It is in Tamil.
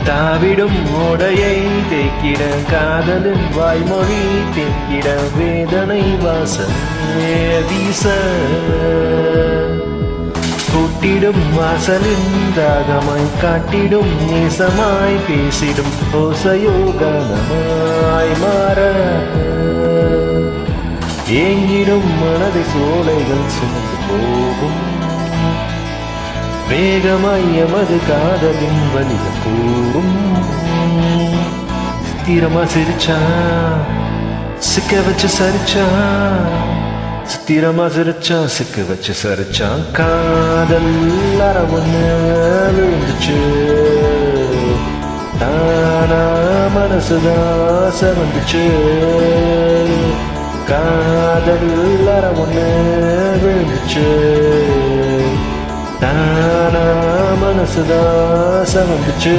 தாவிடும் ஓடையை தேக்கிட காதலின் வாய்மொழி தேக்கிட வேதனை வாசம் வீச கூட்டிடும் வாசலின் தாகமாய் காட்டிடும் நேசமாய் பேசிடும் ஓசையோகனமாய் மாற ஏங்கிடும் மனதை சோலைகள் சுமந்து போகும் வேகமாய் எமது காதலின் வலிகள் கூறும் சித்திரமா சிரிச்சா சிக்க வச்சு சரிச்சா சித்திரமா சிரிச்சா சிக்க வச்சு சரிச்சா காதல் அரவொன்னு விழுந்துச்சு தானா மனசுதான் செவந்துச்சு காதல் அரவொன்னு விழுந்துச்சு தானா மனசுதான் செவந்துச்சு